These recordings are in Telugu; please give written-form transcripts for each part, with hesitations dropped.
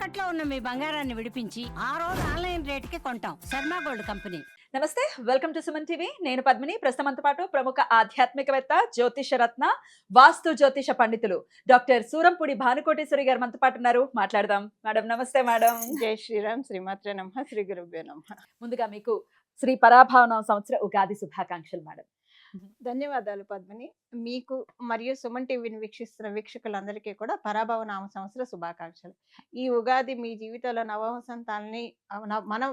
తాకట్లో ఉన్న మీ బంగారాన్ని విడిపించి ఆ రోజు ఆన్లైన్ రేటుకి కొంటాం. Sharma gold company. నమస్తే, వెల్కమ్ టు సుమన్ టీవీ. నేను పద్మిని. ప్రస్తుతంతో పాటు ప్రముఖ ఆధ్యాత్మికవేత్త, జ్యోతిష రత్న, వాస్తు జ్యోతిష పండితులు డాక్టర్ సూరంపూడి భానుకోటేశ్వరి గారు మనతో పాటు ఉన్నారు. మాట్లాడదాం. మేడం నమస్తే. మేడం జై శ్రీరామ్, శ్రీమాత్రే నమః, శ్రీ గురుభ్యో నమః. ముందుగా మీకు శ్రీ పరాభావనామ సంవత్సర ఉగాది శుభాకాంక్షలు మేడం. ధన్యవాదాలు పద్మిని. మీకు మరియు సుమన్ టీవీని వీక్షిస్తున్న వీక్షకులందరికీ కూడా పరాభవ నామ సంవత్సర శుభాకాంక్షలు. ఈ ఉగాది మీ జీవితాల్లో నవవసంతాన్ని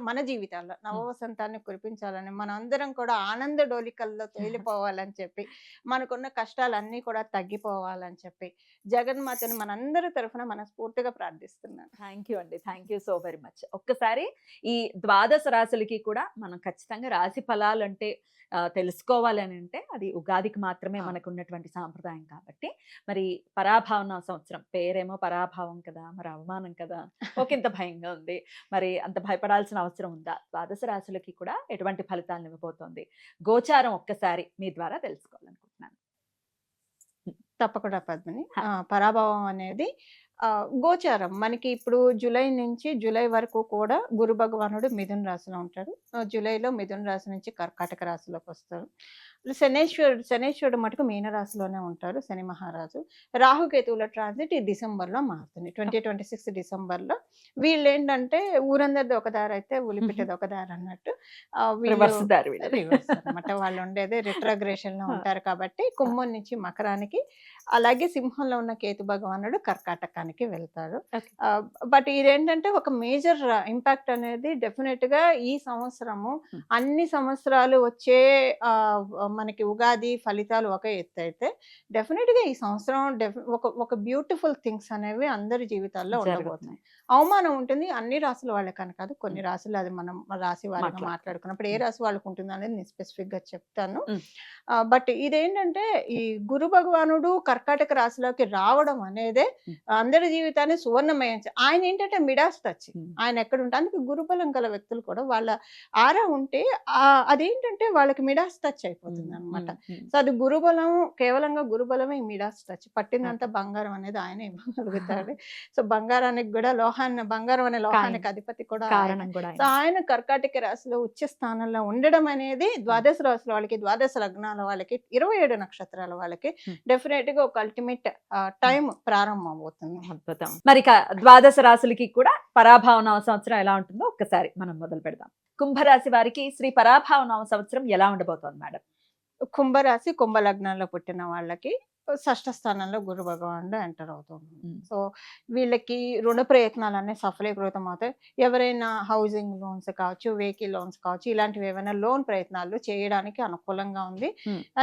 మన జీవితాల్లో నవవసంతాన్ని కురిపించాలని, మన అందరం కూడా ఆనంద డోలికల్లో తేలిపోవాలని చెప్పి, మనకున్న కష్టాలన్నీ కూడా తగ్గిపోవాలని చెప్పి జగన్మాతని మనందరి తరఫున మనస్ఫూర్తిగా ప్రార్థిస్తున్నాను. థ్యాంక్ యూ అండి. Thank you so very much. ఒక్కసారి ఈ ద్వాదశ రాశులకి కూడా మనం ఖచ్చితంగా రాశి ఫలాలు అంటే తెలుసుకోవాలని అంటే అది ఉగాదికి మాత్రమే మనకు ఉన్నటువంటి సాంప్రదాయం. కాబట్టి మరి పరాభావన సంవత్సరం పేరేమో పరాభావం కదా, మరి అవమానం కదా, ఒకంత భయంగా ఉంది. మరి అంత భయపడాల్సిన అవసరం ఉందా? ద్వాదశ రాశులకి కూడా ఎటువంటి ఫలితాలను ఇవ్వబోతోంది? గోచారం ఒక్కసారి మీ ద్వారా తెలుసుకోవాలనుకుంటున్నాను. తప్పకుండా పద్మిని. పరాభవం అనేది గోచారం మనకి ఇప్పుడు జూలై వరకు కూడా గురు భగవానుడు మిథున రాశిలో ఉంటాడు. జూలైలో మిథున రాశి నుంచి కర్కాటక రాశిలోకి వస్తారు. శనేశ్వరుడు మటుకు మీన రాశిలోనే ఉంటారు, శని మహారాజు. రాహుకేతువుల ట్రాన్సిట్ ఈ డిసెంబర్లో మారుతుంది, 2026 డిసెంబర్లో. వీళ్ళు ఏంటంటే ఊరందరిది ఒక దారి అయితే ఉలిపిట్టది ఒక దారి అన్నట్టు అనమాట. వాళ్ళు ఉండేది రిట్రోగ్రేషన్ లో ఉంటారు కాబట్టి కుంభం నుంచి మకరానికి, అలాగే సింహంలో ఉన్న కేతు భగవానుడు కర్కాటకానికి వెళ్తారు. బట్ ఇదేంటంటే ఒక మేజర్ ఇంపాక్ట్ అనేది డెఫినెట్ గా ఈ సంవత్సరము అన్ని సంవత్సరాలు వచ్చే మనకి ఉగాది ఫలితాలు ఒక ఎత్తు అయితే, డెఫినెట్ గా ఈ సంవత్సరం ఒక బ్యూటిఫుల్ థింగ్స్ అనేవి అందరి జీవితాల్లో ఉండబోతున్నాయి. అవమానం ఉంటుంది అన్ని రాశుల వాళ్ళకని కాదు, కొన్ని రాశులు అది మనం రాశి వాళ్ళకి మాట్లాడుకున్నప్పుడు ఏ రాశి వాళ్ళకు ఉంటుంది అనేది నేను స్పెసిఫిక్ గా చెప్తాను. బట్ ఇదేంటంటే ఈ గురు భగవానుడు కర్కాటక రాశిలోకి రావడం అనేదే అందరి జీవితాన్ని సువర్ణమయం. ఆయన ఏంటంటే మిడాస్ టచ్, ఆయన ఎక్కడ ఉంటే అందుకే గురుబలం గల వ్యక్తులు కూడా వాళ్ళ ఆరా ఉంటే అదేంటంటే వాళ్ళకి మిడాస్ టచ్ అయిపోతుంది అనమాట. సో అది గురుబలం, కేవలంగా గురుబలమే మిడాస్ టచ్. పట్టిందంతా బంగారం అనేది ఆయన ఇవ్వగలుగుతాడు. సో బంగారానికి కూడా బంగారం అనే లోహానికి అధిపతి కూడా. సో ఆయన కర్కాటక రాశిలో ఉచ్చ స్థానంలో ఉండడం అనేది ద్వాదశ రాశుల వాళ్ళకి, ద్వాదశ లగ్నాల వాళ్ళకి, 27 నక్షత్రాల వాళ్ళకి డెఫినెట్ గా ఒక అల్టిమేట్ టైం ప్రారంభం అవుతుంది. అద్భుతం. మరి ద్వాదశ రాశులకి కూడా పరాభావనామ సంవత్సరం ఎలా ఉంటుందో ఒక్కసారి మనం మొదలు పెడదాం. కుంభరాశి వారికి శ్రీ పరాభావనామ సంవత్సరం ఎలా ఉండబోతోంది మేడం? కుంభరాశి కుంభ లగ్నాల్లో పుట్టిన వాళ్ళకి షష్ఠ స్థానంలో గురు భగవానుడు ఎంటర్ అవుతుంది. సో వీళ్ళకి రుణ ప్రయత్నాలన్నీ సఫలీకృతం అవుతాయి. ఎవరైనా హౌసింగ్ లోన్స్ కావచ్చు, వెహికల్ లోన్స్ కావచ్చు, ఇలాంటివి ఏమైనా లోన్ ప్రయత్నాలు చేయడానికి అనుకూలంగా ఉంది.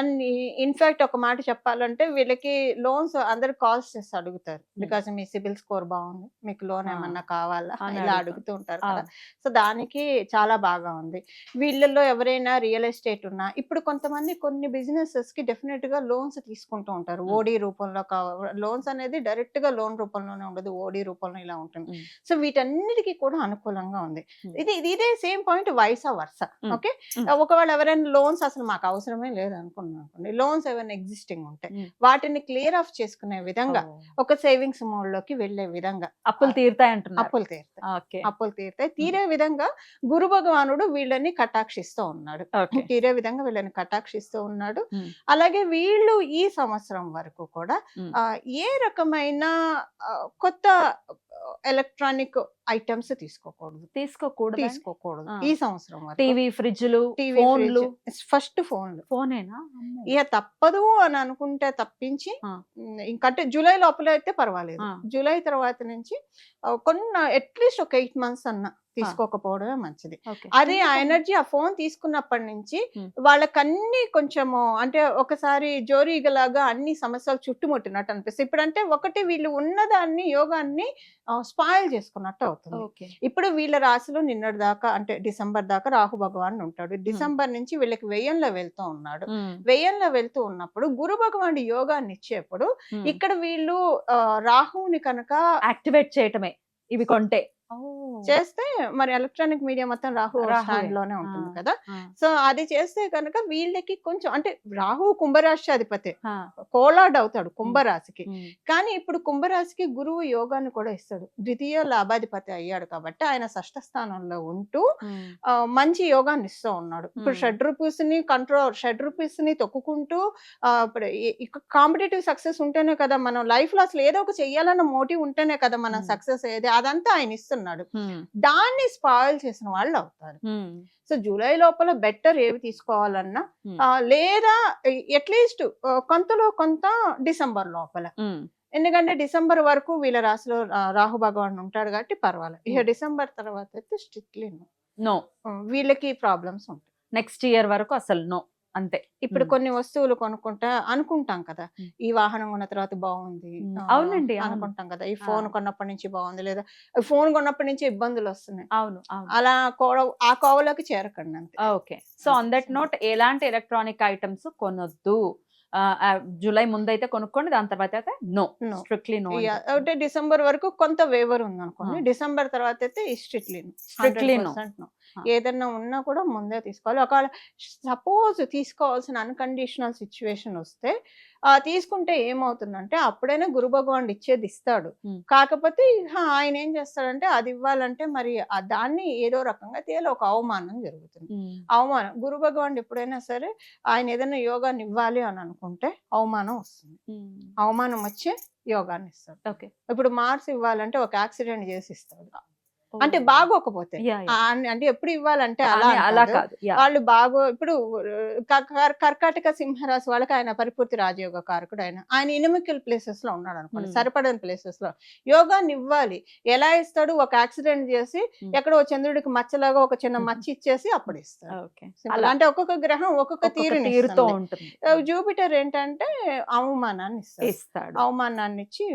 అండ్ ఇన్ఫాక్ట్ ఒక మాట చెప్పాలంటే వీళ్ళకి లోన్స్ అందరు కాల్స్ చేసి అడుగుతారు, బికాస్ మీ సిబిల్ స్కోర్ బాగుంది, మీకు లోన్ ఏమన్నా కావాలా ఇలా అడుగుతూ ఉంటారు కదా. సో దానికి చాలా బాగా ఉంది. వీళ్ళల్లో ఎవరైనా రియల్ ఎస్టేట్ ఉన్నా, ఇప్పుడు కొంతమంది కొన్ని బిజినెసెస్ కి డెఫినెట్ గా లోన్స్ తీసుకుంటూ ఉంటారు. ఓడి రూపంలో లోన్స్ అనేది డైరెక్ట్ గా లోన్ రూపంలోనే ఉండదు, ఓడి రూపంలో ఇలా ఉంటుంది. సో వీటన్నిటికీ కూడా అనుకూలంగా ఉంది. ఇదే సేమ్ పాయింట్ వైసా వర్స. ఓకే, ఒకవేళ ఎవరైనా లోన్స్ అసలు మాకు అవసరమే లేదు అనుకోండి, లోన్స్ ఏమైనా ఎగ్జిస్టింగ్ ఉంటే వాటిని క్లియర్ ఆఫ్ చేసుకునే విధంగా, ఒక సేవింగ్స్ మోడ్ లోకి వెళ్లే విధంగా, అప్పులు తీరుతాయి అంటున్నారు. అప్పులు తీరుతాయి. తీరే విధంగా గురు భగవానుడు వీళ్ళని కటాక్షిస్తూ ఉన్నాడు. తీరే విధంగా వీళ్ళని కటాక్షిస్తూ ఉన్నాడు. అలాగే వీళ్ళు ఈ సంవత్సరం వరకు కూడా ఏ రకమైన కొత్త ఎలక్ట్రానిక్ ఐటమ్స్ తీసుకోకూడదు ఈ సంవసం వరకు. టీవీ, ఫ్రిడ్జ్లు, ఫోన్లు, ఫస్ట్ ఫోనేనా ఇక తప్పదు అని అనుకుంటే తప్పించి, ఇంకంటే జూలై లోపల అయితే పర్వాలేదు. జూలై తర్వాత నుంచి కొన్ని అట్లీస్ట్ ఒక 8 months అన్న తీసుకోకపోవడమే మంచిది. అది ఆ ఎనర్జీ, ఆ ఫోన్ తీసుకున్నప్పటి నుంచి వాళ్ళకన్నీ కొంచెము అంటే ఒకసారి జోరీగలాగా అన్ని సమస్యలు చుట్టుముట్టినట్టు అనిపిస్తుంది. ఇప్పుడంటే ఒకటి వీళ్ళు ఉన్నదాన్ని, యోగాన్ని స్పాయిల్ చేసుకున్నట్టు అవుతుంది. ఇప్పుడు వీళ్ళ రాశిలో నిన్నటి దాకా అంటే డిసెంబర్ దాకా రాహు భగవాన్ ఉంటాడు. డిసెంబర్ నుంచి వీళ్ళకి వ్యయంలో వెళ్తూ ఉన్నాడు. వ్యయంలో వెళ్తూ ఉన్నప్పుడు గురు భగవానుడు యోగాన్ని ఇచ్చేప్పుడు ఇక్కడ వీళ్ళు రాహుని కనుక యాక్టివేట్ చేయటమే ఇవి కొంటే చేస్తే మరి ఎలక్ట్రానిక్ మీడియా మొత్తం రాహు రాహువే. స్టాండ్ లోనే ఉంటుంది కదా. ఆ. సో అది చేస్తే కనుక వీళ్ళకి కొంచెం అంటే రాహు కుంభరాశి అధిపతి ఆ. కోలాడ్ అవుతాడు కుంభరాశికి. ఉమ్. కానీ ఇప్పుడు కుంభరాశికి గురువు యోగాన్ని కూడా ఇస్తాడు. ద్వితీయ లాభాధిపతి అయ్యాడు కాబట్టి ఆయన షష్ఠ స్థానంలో ఉంటూ ఉమ్. మంచి యోగాన్ని ఇస్తూ ఉన్నాడు. ఇప్పుడు షడ్ రూపీస్ ని తొక్కుకుంటూ ఇప్పుడు కాంపిటేటివ్ సక్సెస్ ఉంటేనే కదా మనం లైఫ్ లో అసలు ఏదో ఒక చెయ్యాలన్న మోటివ్ ఉంటేనే కదా మనం సక్సెస్ అయ్యేది. అదంతా ఆయన ఇస్తున్నాడు. ఉమ్. దాన్ని స్పాయిల్ చేసిన వాళ్ళు అవుతారు. ఉమ్. సో జూలై లోపల బెటర్ ఏవి తీసుకోవాలన్నా Hmm. లేదా అట్లీస్ట్ కొంతలో కొంత డిసెంబర్ లోపల. ఉమ్. ఎందుకంటే డిసెంబర్ వరకు వీళ్ళ రాశిలో రాహు భగవాన్ ఉంటాడు కాబట్టి పర్వాలేదు. ఇక డిసెంబర్ తర్వాత అయితే స్ట్రిక్ట్లీ నో, వీళ్ళకి ప్రాబ్లమ్స్ ఉంటాయి. నెక్స్ట్ ఇయర్ వరకు అసలు నో, అంతే. ఇప్పుడు Hmm. కొన్ని వస్తువులు అనుకుంటాం కదా, Hmm. ఈ వాహనం కొన్న తర్వాత బాగుంది అవునండి, అవును. అనుకుంటాం కదా, ఈ ఫోన్ కొన్నప్పటి నుంచి బాగుంది, లేదా ఫోన్ కొన్నప్పటి నుంచి ఇబ్బందులు వస్తున్నాయి. అవును, అవును. అలా ఆ కోవలోకి చేరకండి అంతే. Okay. So on that note ఎలాంటి ఎలక్ట్రానిక్ ఐటమ్స్ కొనొద్దు. జూలై ముందైతే కొనుక్కోండి, దాని తర్వాత అయితే నో, No. Strictly no. అంటే డిసెంబర్ వరకు కొంత వేవర్ ఉంది అనుకోండి. డిసెంబర్ తర్వాత అయితే Strictly no. నో. ఏదన్నా ఉన్నా కూడా ముందే తీసుకోవాలి. ఒకవేళ సపోజ్ తీసుకోవాల్సిన అన్కండిషనల్ సిచ్యువేషన్ వస్తే తీసుకుంటే ఏమవుతుందంటే అప్పుడైనా గురు భగవానుడు ఇచ్చేది ఇస్తాడు. Hmm. కాకపోతే ఆయన ఏం చేస్తాడంటే అది ఇవ్వాలంటే మరి దాన్ని ఏదో రకంగా ఒక అవమానం జరుగుతుంది. అవమానం గురు భగవానుడు ఎప్పుడైనా సరే ఆయన ఏదైనా యోగాన్ని ఇవ్వాలి అని అనుకుంటే అవమానం వస్తుంది. అవమానం వచ్చే యోగాన్ని ఇస్తాడు. ఓకే. ఇప్పుడు మార్క్స్ ఇవ్వాలంటే ఒక యాక్సిడెంట్ చేసి ఇస్తాడు. అంటే బాగోకపోతే అంటే ఎప్పుడు ఇవ్వాలంటే అలా కాదు. వాళ్ళు ఇప్పుడు కర్కాటక సింహరాశి వాళ్ళకి ఆయన పరిపూర్తి రాజయోగ కారకుడు. ఆయన ఇనిమికల్ ప్లేసెస్ లో ఉన్నాడు అనుకోండి, సరిపడని ప్లేసెస్ లో యోగాన్ని ఇవ్వాలి. ఎలా ఇస్తాడు? ఒక యాక్సిడెంట్ చేసి ఎక్కడో చంద్రుడికి మచ్చలాగా ఒక చిన్న మచ్చ ఇచ్చేసి అప్పుడు ఇస్తాడు. అంటే ఒక్కొక్క గ్రహం ఒక్కొక్క తీరుతో ఉంటుంది. జూపిటర్ ఏంటంటే అవమానాన్ని ఇస్తాడు. అవమానాన్ని ఇచ్చి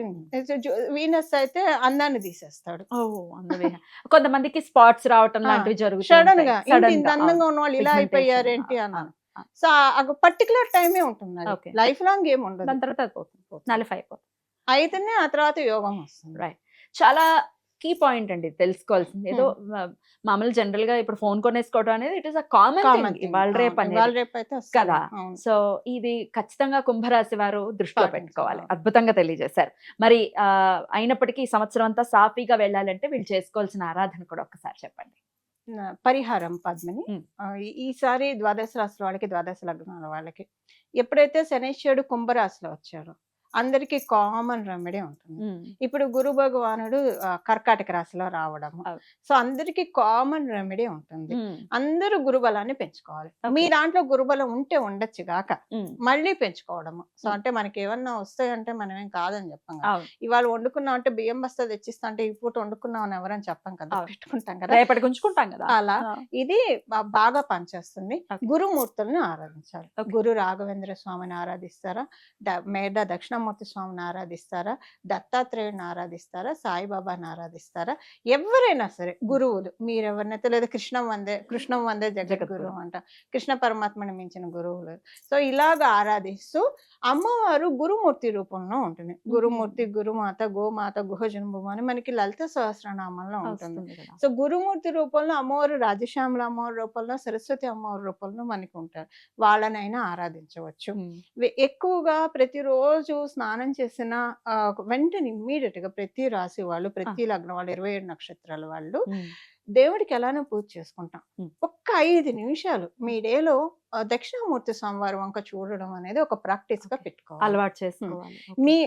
వీనస్ అయితే అందాన్ని తీసేస్తాడు. కొంతమందికి స్పాట్స్ రావటం లాంటివి జరుగుతాయి. సడన్ గా ఇంత అందంగా ఉన్న వాళ్ళు ఇలా అయిపోయారేంటి అన్నాను. సో పర్టికులర్ టైమే ఉంటుంది, లైఫ్ లాంగ్ ఏమి ఉండదు. దాని తర్వాత నలిఫ్ అయిపోతుంది. అయితేనే ఆ తర్వాత యోగం వస్తుంది. రైట్. చాలా కీ పాయింట్ అండి తెలుసుకోవాల్సింది. ఏదో మామూలు జనరల్ గా ఇప్పుడు ఫోన్ కొనేసుకోవడం అనేది it is a common thing ఇవాళ రేపు అయితే కదా. సో ఇది ఖచ్చితంగా కుంభరాశి వారు దృష్టిలో పెట్టుకోవాలి. అద్భుతంగా తెలియజేశారు. మరి అయినప్పటికీ ఈ సంవత్సరం అంతా సాఫీగా వెళ్ళాలంటే వీళ్ళు చేసుకోవాల్సిన ఆరాధన కూడా ఒక్కసారి చెప్పండి. పరిహారం పద్మిని, ఈసారి ద్వాదశ రాశుల వాళ్ళకి, ద్వాదశ లగ్నాల వాళ్ళకి ఎప్పుడైతే శనైశ్వరుడు కుంభరాశిలో వచ్చారో అందరికి కామన్ రెమెడీ ఉంటుంది. ఇప్పుడు గురు భగవానుడు కర్కాటక రాశిలో రావడము, సో అందరికి కామన్ రెమెడీ ఉంటుంది. అందరూ గురుబలాన్ని పెంచుకోవాలి. మీ దాంట్లో గురుబలం ఉంటే ఉండొచ్చు గాక మళ్ళీ పెంచుకోవడము. సో అంటే మనకి ఏమన్నా వస్తాయంటే మనం ఏం కాదని చెప్పాం కదా. ఇవాళ వండుకున్నాం అంటే బియ్యం బస్తా తెచ్చిస్తా అంటే ఈ పూట వండుకున్నాం అని ఎవరని చెప్పాం కదా, పెట్టుకుంటాం కదా, రేపటికి ఉంచుకుంటాం కదా. అలా ఇది బాగా పనిచేస్తుంది. గురుమూర్తుల్ని ఆరాధించాలి. గురు రాఘవేంద్ర స్వామిని ఆరాధిస్తారా, మేధ దక్షిణ మూర్తి స్వామిని ఆరాధిస్తారా, దత్తాత్రేయుని ఆరాధిస్తారా, సాయిబాబాని ఆరాధిస్తారా, ఎవరైనా సరే గురువులు మీరెవరినైతే, లేదా కృష్ణం వందే జగద్గురు అంట, కృష్ణ పరమాత్మని మించిన గురువులు. సో ఇలాగ ఆరాధిస్తూ అమ్మవారు గురుమూర్తి రూపంలో ఉంటుంది. గురుమూర్తి, గురుమాత, గోమాత, గుహజన్మం అని మనకి లలిత సహస్రనామంలో ఉంటుంది. సో గురుమూర్తి రూపంలో అమ్మవారు రాజశ్యామల అమ్మవారి రూపంలో, సరస్వతి అమ్మవారి రూపంలో మనకి ఉంటారు. వాళ్ళనైనా ఆరాధించవచ్చు. ఎక్కువగా ప్రతిరోజు స్నానం చేసిన వెంటనే ఇమ్మీడియట్ గా ప్రతి రాశి వాళ్ళు, ప్రతి లగ్నం వాళ్ళు, 27 నక్షత్రాల వాళ్ళు దేవుడికి ఎలానో పూజ చేసుకుంటాం. ఒక్క 5 నిమిషాలు మీ డేలో దక్షిణామూర్తి స్వామివారి వంక చూడడం అనేది ఒక ప్రాక్టీస్ గా పెట్టుకోవాలి, అలవాటు చేసుకోవాలి.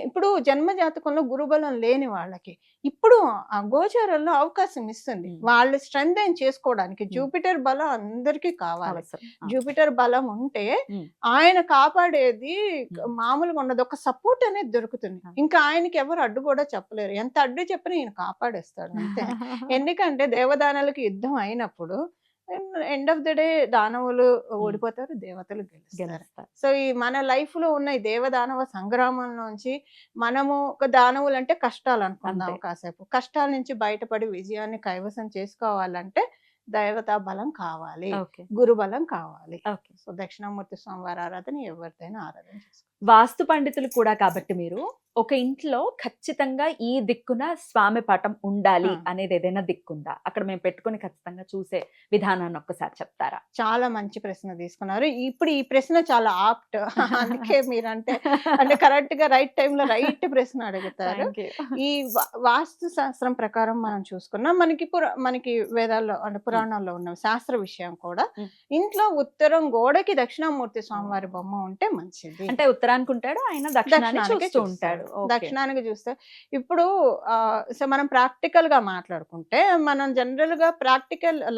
ఇప్పుడు జన్మ జాతకంలో గురుబలం లేని వాళ్ళకి ఇప్పుడు ఆ గోచారంలో అవకాశం ఇస్తుంది వాళ్ళు స్ట్రెంగ్ చేసుకోవడానికి. జూపిటర్ బలం అందరికీ కావాలి. జూపిటర్ బలం ఉంటే ఆయన కాపాడేది మామూలుగా ఉండదు, ఒక సపోర్ట్ అనేది దొరుకుతుంది. ఇంకా ఆయనకి ఎవరు అడ్డు కూడా చెప్పలేరు, ఎంత అడ్డు చెప్పినా ఈయన కాపాడేస్తాడు అంతే. ఎందుకంటే దేవదానాలకి యుద్ధం అయినప్పుడు ఎండ్ ఆఫ్ ద డే దానవులు ఓడిపోతారు, దేవతలు గెలుస్తారు. సో ఈ మన లైఫ్ లో ఉన్న ఈ దేవదానవ సంగ్రామం నుంచి మనము, ఒక దానవులు అంటే కష్టాలు అనుకుందాం కాసేపు, కష్టాల నుంచి బయటపడి విజయాన్ని కైవసం చేసుకోవాలంటే దైవతా బలం కావాలి, గురు బలం కావాలి. సో దక్షిణామూర్తి స్వామివారి ఆరాధన ఎవరిదైనా ఆరాధన చేసుకోవాలి. వాస్తు పండితులు కూడా కాబట్టి మీరు ఒక ఇంట్లో ఖచ్చితంగా ఈ దిక్కున స్వామి పటం ఉండాలి అనేది ఏదైనా దిక్కుందా? అక్కడ మేము పెట్టుకొని ఖచ్చితంగా చూసే విధానాన్ని ఒక్కసారి చెప్తారా? చాలా మంచి ప్రశ్న తీసుకున్నారు. ఇప్పుడు ఈ ప్రశ్న చాలా ఆప్ట్. అందుకే మీరంటే అంటే కరెక్ట్ గా రైట్ టైంలో రైట్ ప్రశ్న అడుగుతారు. ఈ వాస్తు శాస్త్రం ప్రకారం మనం చూసుకున్నాం, మనకి వేదాల్లో అంటే పురాణాల్లో ఉన్న శాస్త్ర విషయం కూడా ఇంట్లో ఉత్తరం గోడకి దక్షిణామూర్తి స్వామివారి బొమ్మ ఉంటే మంచిది. అంటే ఉత్తరానికి ఉంటాడు, ఆయన దక్షిణానికి చూస్తూ ఉంటాడు. దక్షిణానికి చూస్తే ఇప్పుడు సో మనం ప్రాక్టికల్ గా మాట్లాడుకుంటే మనం జనరల్ గా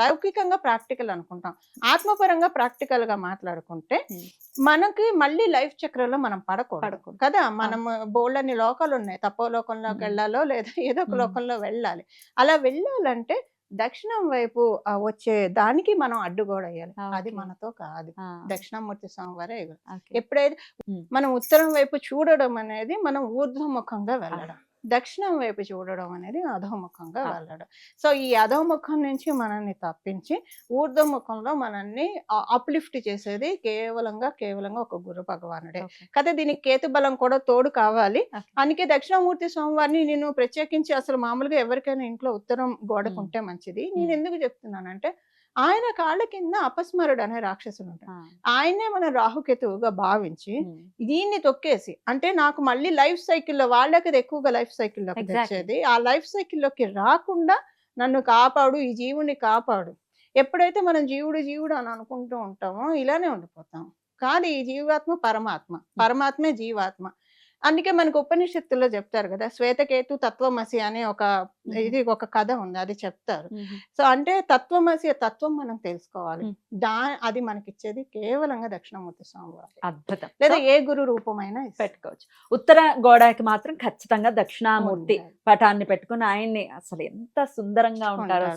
లౌకికంగా ప్రాక్టికల్ అనుకుంటాం. ఆత్మపరంగా ప్రాక్టికల్ గా మాట్లాడుకుంటే మనకి మళ్ళీ లైఫ్ చక్రంలో మనం పడకూడదు కదా. మనం బోల్డ్ అన్ని లోకాలు ఉన్నాయి, తపో లోకంలోకి వెళ్ళాలో లేదా ఏదో ఒక లోకంలో వెళ్ళాలి. అలా వెళ్ళాలంటే దక్షిణం వైపు వచ్చే దానికి మనం అడ్డుగోడ వేయాలి. అది మనతో కాదు, దక్షిణామూర్తి స్వామివారే. ఎప్పుడైతే మనం ఉత్తరం వైపు చూడడం అనేది మనం ఊర్ధ్వముఖంగా వెళ్ళడం, దక్షిణం వైపు చూడడం అనేది అధోముఖంగా వెళ్ళడం. సో ఈ అధోముఖం నుంచి మనల్ని తప్పించి ఊర్ధ్వముఖంలో మనల్ని అప్లిఫ్ట్ చేసేది కేవలంగా ఒక గురు భగవానుడే కదా. దీనికి కేతు బలం కూడా తోడు కావాలి. అందుకే దక్షిణామూర్తి స్వామివారిని నేను ప్రత్యేకించి అసలు మామూలుగా ఎవరికైనా ఇంట్లో ఉత్తరం గోడకుంటే మంచిది. నేను ఎందుకు చెప్తున్నానంటే ఆయన కాళ్ళ కింద అపస్మరుడు అనే రాక్షసుడు ఉంటాడు. ఆయనే మన రాహుకేతువుగా భావించి దీన్ని తొక్కేసి, అంటే నాకు మళ్ళీ లైఫ్ సైకిల్లో వాళ్ళకి ఎక్కువగా లైఫ్ సైకిల్లోకి తెచ్చేది, ఆ లైఫ్ సైకిల్లోకి రాకుండా నన్ను కాపాడు, ఈ జీవుని కాపాడు. ఎప్పుడైతే మనం జీవుడు అని అనుకుంటూ ఉంటామో ఇలానే ఉండిపోతాం. కానీ ఈ జీవాత్మ పరమాత్మే జీవాత్మ. అందుకే మనకు ఉపనిషత్తుల్లో చెప్తారు కదా, శ్వేతకేతు తత్వమసి అనే ఒక కథ ఉంది, అది చెప్తారు. సో అంటే తత్వం మనం తెలుసుకోవాలి. అది మనకిచ్చేది కేవలంగా దక్షిణామూర్తి స్వామివారు. అద్భుతం. లేదా ఏ గురు రూపమైనా పెట్టుకోవచ్చు. ఉత్తర గోడకి మాత్రం ఖచ్చితంగా దక్షిణామూర్తి పటాన్ని పెట్టుకుని ఆయన్ని అసలు ఎంత సుందరంగా ఉంటారో,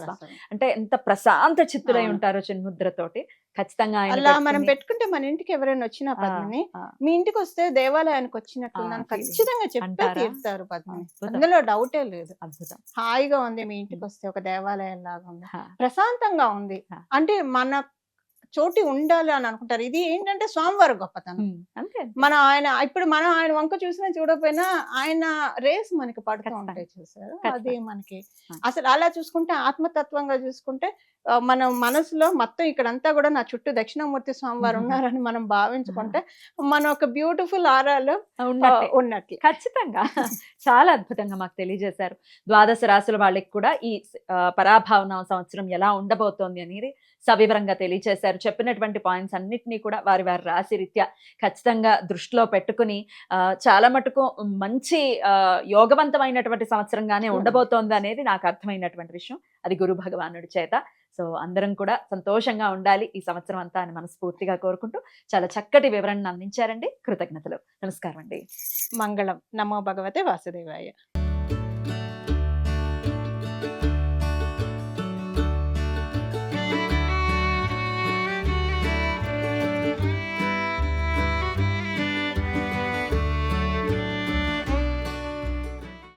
అంటే ఎంత ప్రశాంత చిత్తులై ఉంటారో చిన్ముద్రతోటి. ఖచ్చితంగా అలా మనం పెట్టుకుంటే మన ఇంటికి ఎవరైనా వచ్చినా పద్మిని, మీ ఇంటికి వస్తే దేవాలయానికి వచ్చినట్టు ఖచ్చితంగా చెప్పే తీరుతారు పద్మిని, అందులో డౌటే లేదు. అద్భుతం. హాయిగా ఉంది, మీ ఇంటికి వస్తే ఒక దేవాలయం లాగా ఉంది, ప్రశాంతంగా ఉంది. అంటే మన చోటి ఉండాలి అని అనుకుంటారు. ఇది ఏంటంటే స్వామివారి గొప్పతనం. మనం ఆయన వంక చూసినా చూడకపోయినా ఆయన రేస్ మనకి పడుతూ ఉంటాయి, చూసారు. అది మనకి అసలు అలా చూసుకుంటే, ఆత్మతత్వంగా చూసుకుంటే మన మనసులో మొత్తం ఇక్కడంతా కూడా నా చుట్టూ దక్షిణామూర్తి స్వామివారు ఉన్నారని మనం భావించుకుంటే మన ఒక బ్యూటిఫుల్ ఆరాలో ఉన్నట్లు. ఖచ్చితంగా చాలా అద్భుతంగా మాకు తెలియజేశారు. ద్వాదశ రాశుల వాళ్ళకి కూడా ఈ పరాభావన సంవత్సరం ఎలా ఉండబోతోంది అనేది సవివరంగా తెలియజేశారు. చెప్పినటువంటి పాయింట్స్ అన్నిటినీ కూడా వారి రాశి రీత్యా ఖచ్చితంగా దృష్టిలో పెట్టుకుని చాలా మటుకు మంచి యోగవంతమైనటువంటి సంవత్సరంగానే ఉండబోతోంది అనేది నాకు అర్థమైనటువంటి విషయం. అది గురు భగవానుడి చేత. సో అందరం కూడా సంతోషంగా ఉండాలి ఈ సంవత్సరం అంతా అని మనస్ఫూర్తిగా కోరుకుంటూ చాలా చక్కటి వివరణ అందించారండి. కృతజ్ఞతలు. నమస్కారం అండి. మంగళం. నమో భగవతే వాసుదేవాయ.